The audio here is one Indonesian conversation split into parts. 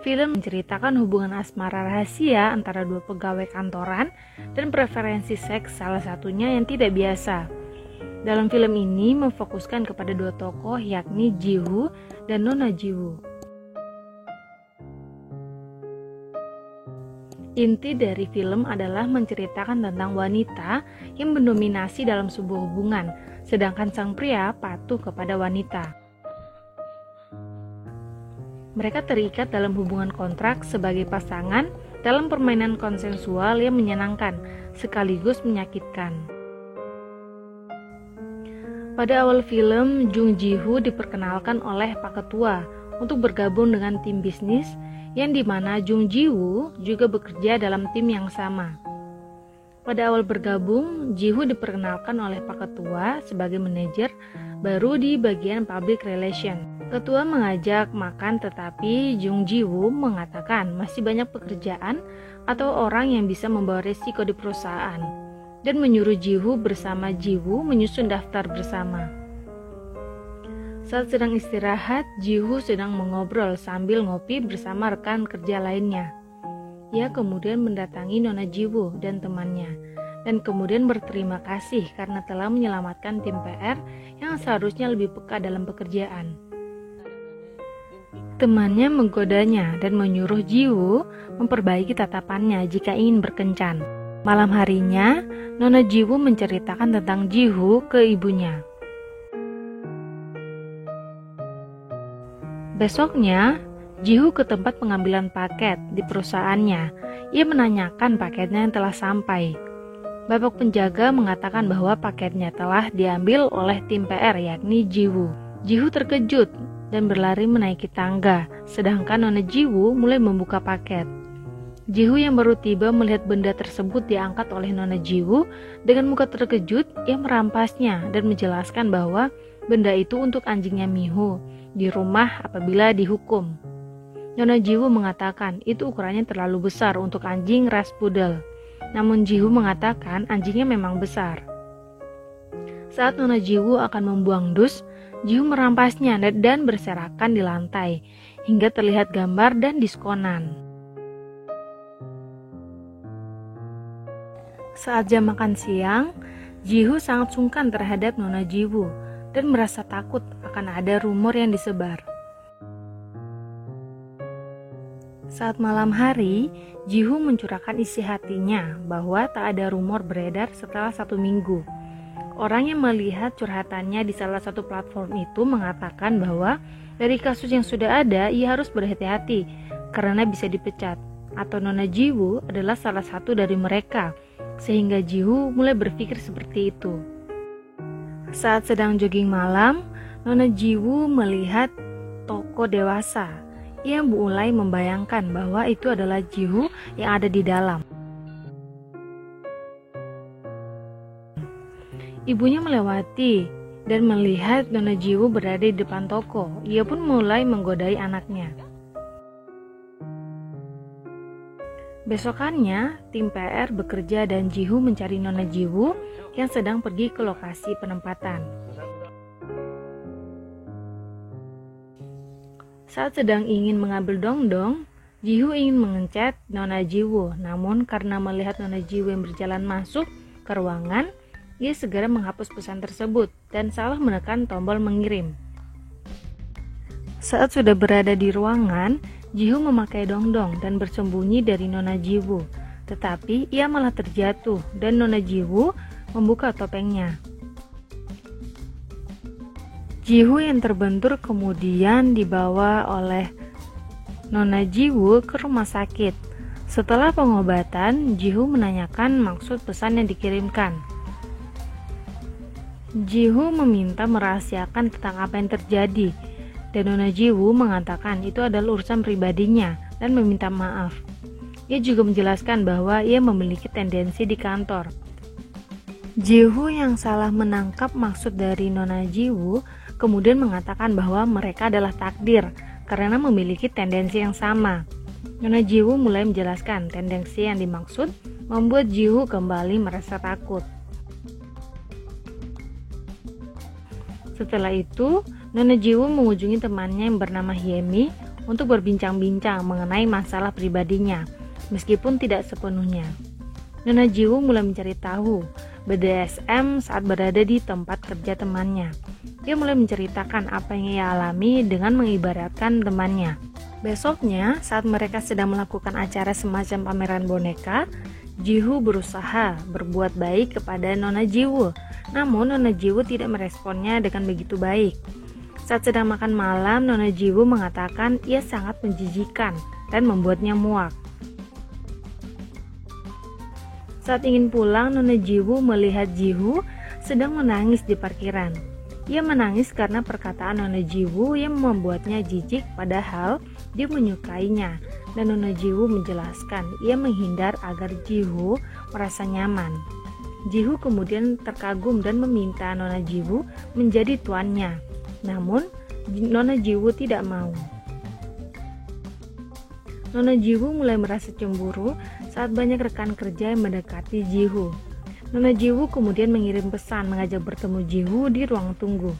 film menceritakan hubungan asmara rahasia antara dua pegawai kantoran dan preferensi seks salah satunya yang tidak biasa. Dalam film ini memfokuskan kepada dua tokoh yakni Ji-woo dan Nona Ji-woo. Inti dari film adalah menceritakan tentang wanita yang mendominasi dalam sebuah hubungan, sedangkan sang pria patuh kepada wanita. Mereka terikat dalam hubungan kontrak sebagai pasangan dalam permainan konsensual yang menyenangkan, sekaligus menyakitkan. Pada awal film, Jung Ji-woo diperkenalkan oleh Pak Ketua untuk bergabung dengan tim bisnis yang dimana Jung Ji-woo juga bekerja dalam tim yang sama. Pada awal bergabung, Ji-woo diperkenalkan oleh Pak Ketua sebagai manajer baru di bagian public relation. Ketua mengajak makan tetapi Jung Ji-woo mengatakan masih banyak pekerjaan atau orang yang bisa membawa risiko di perusahaan dan menyuruh Ji-woo bersama Ji-woo menyusun daftar bersama. Saat sedang istirahat, Ji-woo sedang mengobrol sambil ngopi bersama rekan kerja lainnya. Ia kemudian mendatangi Nona Ji-woo dan temannya, dan kemudian berterima kasih karena telah menyelamatkan tim PR yang seharusnya lebih peka dalam pekerjaan. Temannya menggodanya dan menyuruh Ji-woo memperbaiki tatapannya jika ingin berkencan. Malam harinya, Nona Ji-woo menceritakan tentang Ji-woo ke ibunya. Besoknya, Ji-woo ke tempat pengambilan paket di perusahaannya. Ia menanyakan paketnya yang telah sampai. Bapak penjaga mengatakan bahwa paketnya telah diambil oleh tim PR yakni Ji-woo. Ji-woo terkejut dan berlari menaiki tangga, sedangkan Nona Ji-woo mulai membuka paket. Ji-woo yang baru tiba melihat benda tersebut diangkat oleh Nona Ji-woo. Dengan muka terkejut, ia merampasnya dan menjelaskan bahwa benda itu untuk anjingnya Miho di rumah apabila dihukum. Nona Ji-woo mengatakan itu ukurannya terlalu besar untuk anjing ras poodle. Namun Ji-woo mengatakan anjingnya memang besar. Saat Nona Ji-woo akan membuang dus, Ji-woo merampasnya dan berserakan di lantai hingga terlihat gambar dan diskonan. Saat jam makan siang, Ji-woo sangat sungkan terhadap Nona Ji-woo dan merasa takut akan ada rumor yang disebar. Saat malam hari, Ji-woo mencurahkan isi hatinya bahwa tak ada rumor beredar setelah 1 minggu. Orang yang melihat curhatannya di salah satu platform itu mengatakan bahwa dari kasus yang sudah ada, ia harus berhati-hati karena bisa dipecat, atau Nona Ji-woo adalah salah satu dari mereka, sehingga Ji-woo mulai berpikir seperti itu. Saat sedang jogging malam, Nona Ji-woo melihat toko dewasa. Ia mulai membayangkan bahwa itu adalah Ji-woo yang ada di dalam. Ibunya melewati dan melihat Nona Ji-woo berada di depan toko. Ia pun mulai menggodai anaknya. Besokannya, tim PR bekerja dan Ji-woo mencari Nona Ji-woo yang sedang pergi ke lokasi penempatan. Saat sedang ingin mengambil dongdong, Ji-woo ingin mengecat Nona Ji-woo. Namun karena melihat Nona Ji-woo yang berjalan masuk ke ruangan, ia segera menghapus pesan tersebut dan salah menekan tombol mengirim. Saat sudah berada di ruangan, Ji-woo memakai dongdong dan bersembunyi dari Nona Ji-woo. Tetapi ia malah terjatuh dan Nona Ji-woo membuka topengnya. Ji-woo yang terbentur kemudian dibawa oleh Nona Ji-woo ke rumah sakit. Setelah pengobatan, Ji-woo menanyakan maksud pesan yang dikirimkan. Ji-woo meminta merahasiakan tentang apa yang terjadi, dan Nona Ji-woo mengatakan itu adalah urusan pribadinya dan meminta maaf. Ia juga menjelaskan bahwa ia memiliki tendensi di kantor. Ji-woo yang salah menangkap maksud dari Nona Ji-woo kemudian mengatakan bahwa mereka adalah takdir karena memiliki tendensi yang sama. Nona Ji-woo mulai menjelaskan tendensi yang dimaksud membuat Ji-woo kembali merasa takut. Setelah itu, Nona Ji-woo mengunjungi temannya yang bernama Hyemi untuk berbincang-bincang mengenai masalah pribadinya, meskipun tidak sepenuhnya. Nona Jiwoo mulai mencari tahu BDSM saat berada di tempat kerja temannya. Dia mulai menceritakan apa yang ia alami dengan mengibaratkan temannya. Besoknya, saat mereka sedang melakukan acara semacam pameran boneka, Jiwoo berusaha berbuat baik kepada Nona Jiwoo. Namun Nona Jiwoo tidak meresponnya dengan begitu baik. Saat sedang makan malam, Nona Jiwoo mengatakan ia sangat menjijikan dan membuatnya muak. Saat ingin pulang, Nona Jiwoo melihat Jiwoo sedang menangis di parkiran. Ia menangis karena perkataan Nona Jiwoo yang membuatnya jijik, padahal dia menyukainya. Dan Nona Jiwoo menjelaskan ia menghindar agar Jiwoo merasa nyaman. Jiwoo kemudian terkagum dan meminta Nona Jiwoo menjadi tuannya. Namun Nona Jiwoo tidak mau. Nona Jiwoo mulai merasa cemburu saat banyak rekan kerja yang mendekati Jiwoo. Nona Jiwoo kemudian mengirim pesan mengajak bertemu Jiwoo di ruang tunggu.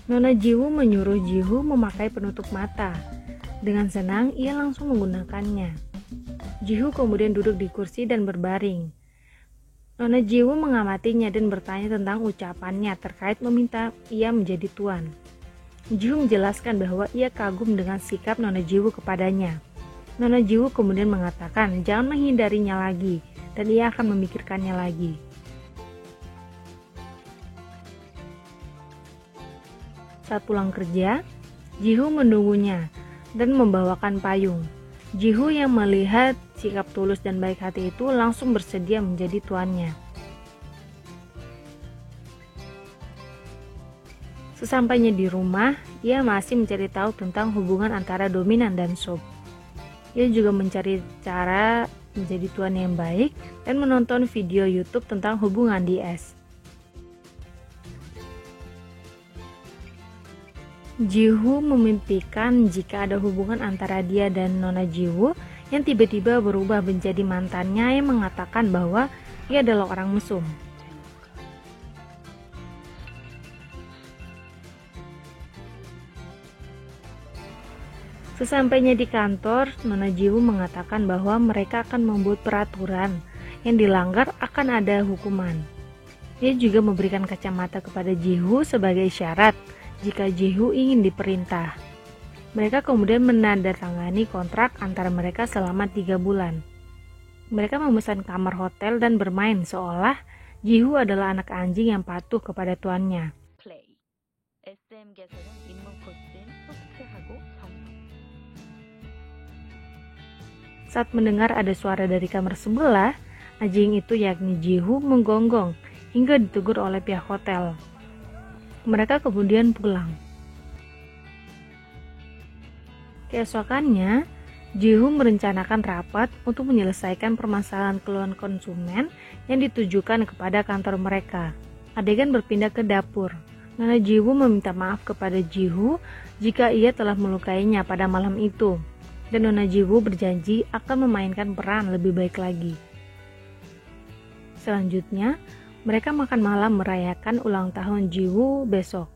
Nona Jiwoo menyuruh Jiwoo memakai penutup mata. Dengan senang ia langsung menggunakannya. Jiwoo kemudian duduk di kursi dan berbaring. Nona Jiwoo mengamatinya dan bertanya tentang ucapannya terkait meminta ia menjadi tuan. Jiwoo menjelaskan bahwa ia kagum dengan sikap Nona Jiwoo kepadanya. Nona Jiwoo kemudian mengatakan jangan menghindarinya lagi dan ia akan memikirkannya lagi. Saat pulang kerja, Jiwoo menunggunya dan membawakan payung. Jiwoo yang melihat sikap tulus dan baik hati itu langsung bersedia menjadi tuannya. Sesampainya di rumah, ia masih mencari tahu tentang hubungan antara dominan dan sub. Ia juga mencari cara menjadi tuan yang baik dan menonton video YouTube tentang hubungan DS. Jiwoo memimpikan jika ada hubungan antara dia dan Nona Jiwoo yang tiba-tiba berubah menjadi mantannya yang mengatakan bahwa ia adalah orang mesum. Sesampainya di kantor, Nona Jiwoo mengatakan bahwa mereka akan membuat peraturan yang dilanggar akan ada hukuman. Dia juga memberikan kacamata kepada Jiwoo sebagai syarat jika Jiwoo ingin diperintah. Mereka kemudian menandatangani kontrak antara mereka selama 3 bulan. Mereka memesan kamar hotel dan bermain seolah Jiwoo adalah anak anjing yang patuh kepada tuannya. Saat mendengar ada suara dari kamar sebelah, anjing itu yakni Jiwoo menggonggong hingga ditegur oleh pihak hotel. Mereka kemudian pulang. Keesokannya, Jiwoo merencanakan rapat untuk menyelesaikan permasalahan keluhan konsumen yang ditujukan kepada kantor mereka. Adegan berpindah ke dapur. Nona Jiwoo meminta maaf kepada Jiwoo jika ia telah melukainya pada malam itu. Dan Nona Jiwoo berjanji akan memainkan peran lebih baik lagi. Selanjutnya, mereka makan malam merayakan ulang tahun Jiwoo besok.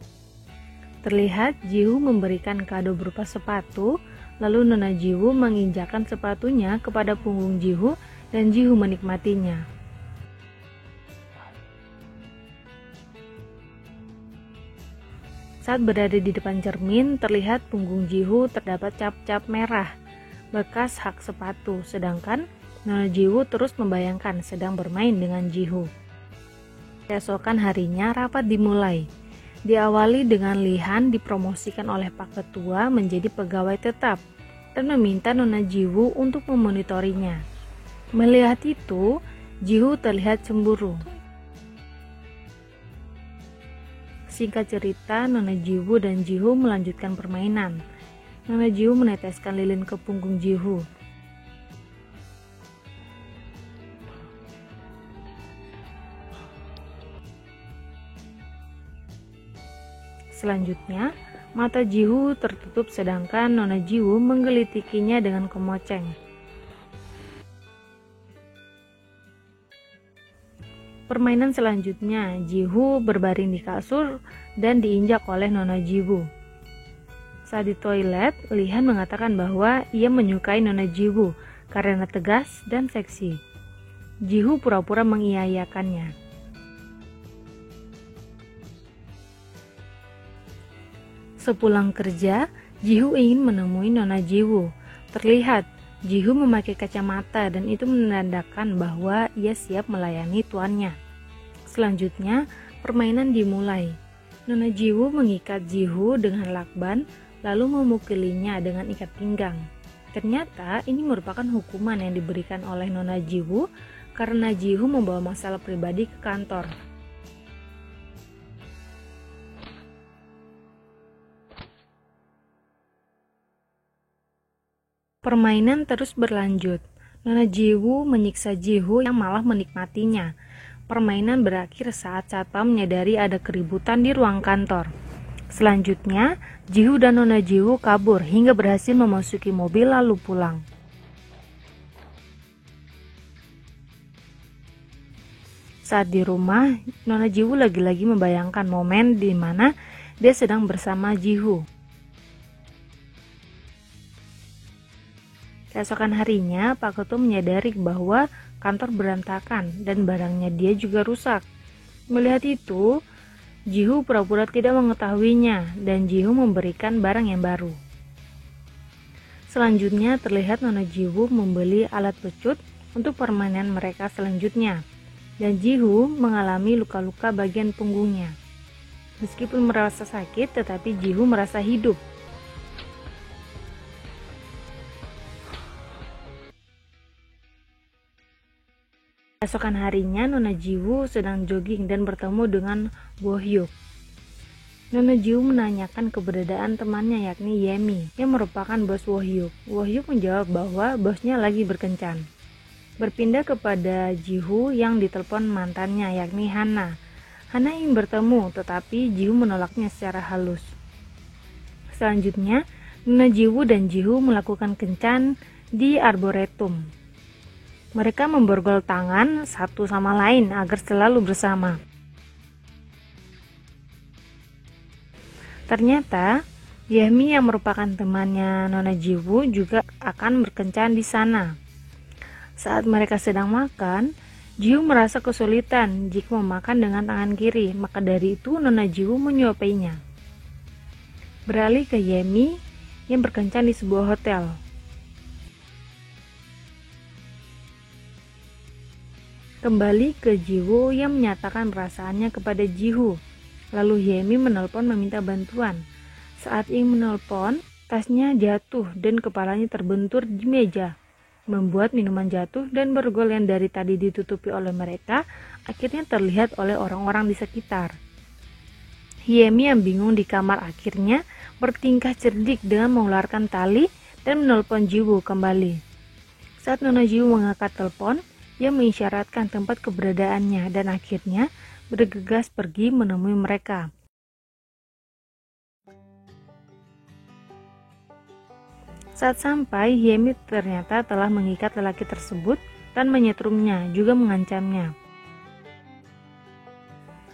Terlihat Jiwoo memberikan kado berupa sepatu, lalu Nona Jiwoo menginjakkan sepatunya kepada punggung Jiwoo dan Jiwoo menikmatinya. Saat berada di depan cermin, terlihat punggung Jiwoo terdapat cap-cap merah, bekas hak sepatu, sedangkan Nona Jiwoo terus membayangkan sedang bermain dengan Jiwoo. Keesokan harinya rapat dimulai. Diawali dengan Lihan dipromosikan oleh Pak Ketua menjadi pegawai tetap dan meminta Nona Jiwoo untuk memonitorinya. Melihat itu, Jiwoo terlihat cemburu. Singkat cerita, Nona Jiwoo dan Jiwoo melanjutkan permainan. Nona Jiwoo meneteskan lilin ke punggung Jiwoo. Selanjutnya, mata Jiwoo tertutup sedangkan Nona Jiwoo menggelitikinya dengan kemoceng. Permainan selanjutnya, Jiwoo berbaring di kasur dan diinjak oleh Nona Jiwoo. Saat di toilet, Lihan mengatakan bahwa ia menyukai Nona Jiwoo karena tegas dan seksi. Jiwoo pura-pura mengiyakannya. Sepulang kerja, Jiwoo ingin menemui Nona Jiwoo. Terlihat, Jiwoo memakai kacamata dan itu menandakan bahwa ia siap melayani tuannya. Selanjutnya, permainan dimulai. Nona Jiwoo mengikat Jiwoo dengan lakban, lalu memukulinya dengan ikat pinggang. Ternyata ini merupakan hukuman yang diberikan oleh Nona Jiwoo karena Jiwoo membawa masalah pribadi ke kantor. Permainan terus berlanjut. Nona Jiwoo menyiksa Jiwoo yang malah menikmatinya. Permainan berakhir saat satpam menyadari ada keributan di ruang kantor. Selanjutnya, Jiwoo dan Nona Jiwoo kabur hingga berhasil memasuki mobil lalu pulang. Saat di rumah, Nona Jiwoo lagi-lagi membayangkan momen di mana dia sedang bersama Jiwoo. Keesokan harinya, Pak Ketua menyadari bahwa kantor berantakan dan barangnya dia juga rusak. Melihat itu, Jiwoo pura-pura tidak mengetahuinya dan Jiwoo memberikan barang yang baru. Selanjutnya terlihat Nona Jiwoo membeli alat pecut untuk permainan mereka selanjutnya dan Jiwoo mengalami luka-luka bagian punggungnya. Meskipun merasa sakit, tetapi Jiwoo merasa hidup. Esokan harinya, Nona Jiwoo sedang jogging dan bertemu dengan Wohyuk. Nona Jiwoo menanyakan keberadaan temannya yakni Yemi yang merupakan bos Wohyuk. Wohyuk menjawab bahwa bosnya lagi berkencan. Berpindah kepada Jiwoo yang ditelepon mantannya yakni Hana. Hana ingin bertemu tetapi Jiwoo menolaknya secara halus. Selanjutnya, Nona Jiwoo dan Jiwoo melakukan kencan di arboretum. Mereka memborgol tangan satu sama lain agar selalu bersama. Ternyata, Yemi yang merupakan temannya Nona Jiwoo juga akan berkencan di sana. Saat mereka sedang makan, Jiwoo merasa kesulitan jika memakan dengan tangan kiri, maka dari itu Nona Jiwoo menyuapainya. Beralih ke Yemi yang berkencan di sebuah hotel. Kembali ke Jiwoo yang menyatakan perasaannya kepada Jiwoo. Lalu Yemi menelpon meminta bantuan. Saat ingin menelpon, tasnya jatuh dan kepalanya terbentur di meja, membuat minuman jatuh dan borgol yang dari tadi ditutupi oleh mereka akhirnya terlihat oleh orang-orang di sekitar. Yemi yang bingung di kamar akhirnya bertingkah cerdik dengan mengeluarkan tali dan menelpon Jiwoo kembali. Saat Nona Jiwoo mengangkat telepon, ia mengisyaratkan tempat keberadaannya dan akhirnya bergegas pergi menemui mereka. Saat sampai, Yemi ternyata telah mengikat lelaki tersebut dan menyetrumnya, juga mengancamnya.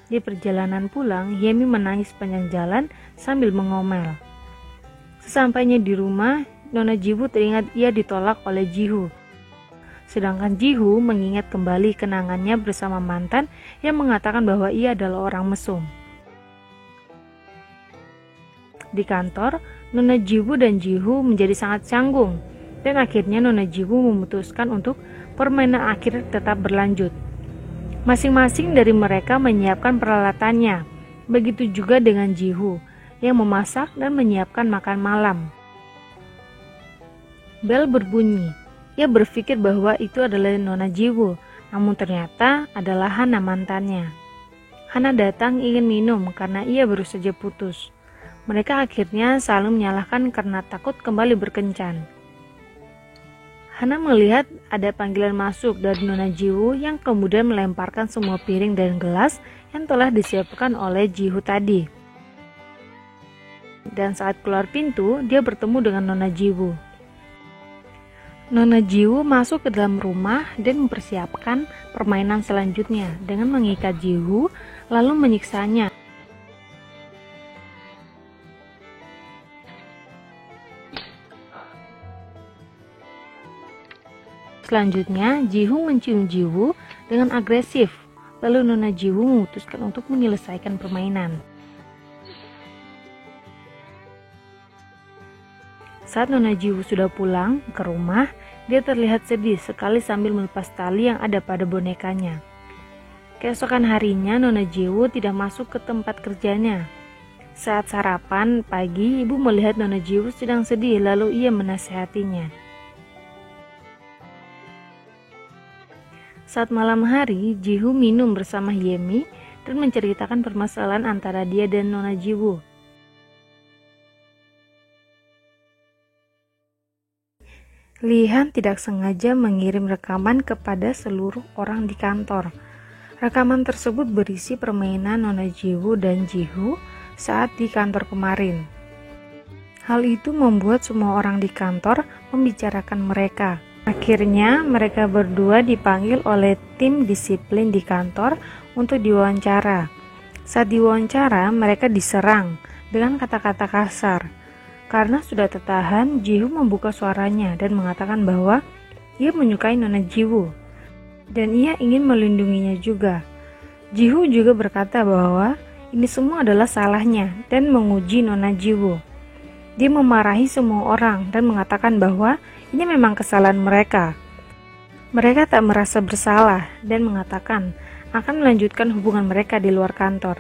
Di perjalanan pulang, Yemi menangis sepanjang jalan sambil mengomel. Sesampainya di rumah, Nona Jiwoo teringat ia ditolak oleh Jiwoo. Sedangkan Jiwoo mengingat kembali kenangannya bersama mantan yang mengatakan bahwa ia adalah orang mesum. Di kantor, Nona Jiwoo dan Jiwoo menjadi sangat canggung dan akhirnya Nona Jiwoo memutuskan untuk permainan akhir tetap berlanjut. Masing-masing dari mereka menyiapkan peralatannya. Begitu juga dengan Jiwoo yang memasak dan menyiapkan makan malam. Bel berbunyi. Ia berpikir bahwa itu adalah Nona Jiwoo, namun ternyata adalah Hana mantannya. Hana datang ingin minum karena ia baru saja putus. Mereka akhirnya saling menyalahkan karena takut kembali berkencan. Hana melihat ada panggilan masuk dari Nona Jiwoo yang kemudian melemparkan semua piring dan gelas yang telah disiapkan oleh Jiwoo tadi. Dan saat keluar pintu, dia bertemu dengan Nona Jiwoo. Nona Jiwoo masuk ke dalam rumah dan mempersiapkan permainan selanjutnya dengan mengikat Jiwoo lalu menyiksanya. Selanjutnya, Ji-Hoo mencium Ji-Woo dengan agresif. Lalu Nona Ji-Woo memutuskan untuk menyelesaikan permainan. Saat Nona Ji-Woo sudah pulang ke rumah, dia terlihat sedih sekali sambil melepas tali yang ada pada bonekanya. Keesokan harinya, Nona Ji-Woo tidak masuk ke tempat kerjanya. Saat sarapan pagi, ibu melihat Nona Ji-Woo sedang sedih, lalu ia menasihatinya. Saat malam hari, Ji-Hoo minum bersama Hyemi dan menceritakan permasalahan antara dia dan Nona Ji-Woo. Lee-han tidak sengaja mengirim rekaman kepada seluruh orang di kantor. Rekaman tersebut berisi permainan Nona Ji-Woo dan Ji-Hoo saat di kantor kemarin. Hal itu membuat semua orang di kantor membicarakan mereka. Akhirnya, mereka berdua dipanggil oleh tim disiplin di kantor untuk diwawancara. Saat diwawancara, mereka diserang dengan kata-kata kasar. Karena sudah tertahan, Ji-Hoo membuka suaranya dan mengatakan bahwa ia menyukai Nona Ji-Woo dan ia ingin melindunginya juga. Ji-Hoo juga berkata bahwa ini semua adalah salahnya dan menguji Nona Ji-Woo. Dia memarahi semua orang dan mengatakan bahwa ini memang kesalahan mereka. Mereka tak merasa bersalah dan mengatakan akan melanjutkan hubungan mereka di luar kantor,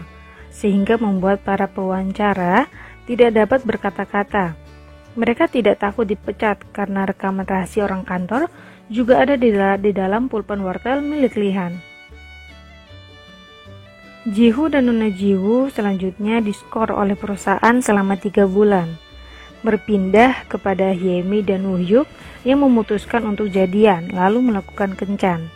sehingga membuat para pewawancara tidak dapat berkata-kata. Mereka tidak takut dipecat karena rekaman rahasia orang kantor juga ada di dalam pulpen wortel milik Lee-han. Ji-Hoo dan Nona Ji-Woo selanjutnya diskor oleh perusahaan selama 3 bulan. Berpindah kepada Hyemi dan Woo-hyuk yang memutuskan untuk jadian lalu melakukan kencan.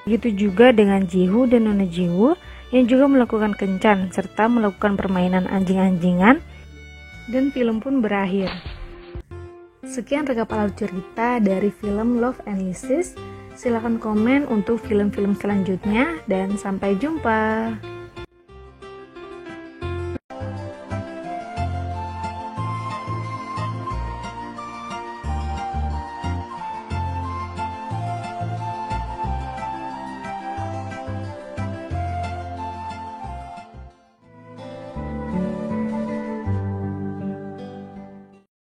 Begitu juga dengan Ji-Hoo dan Nona Ji-Woo yang juga melakukan kencan serta melakukan permainan anjing-anjingan, dan film pun berakhir. Sekian rekap alur cerita dari film Love and Lysis. Silahkan komen untuk film-film selanjutnya dan sampai jumpa.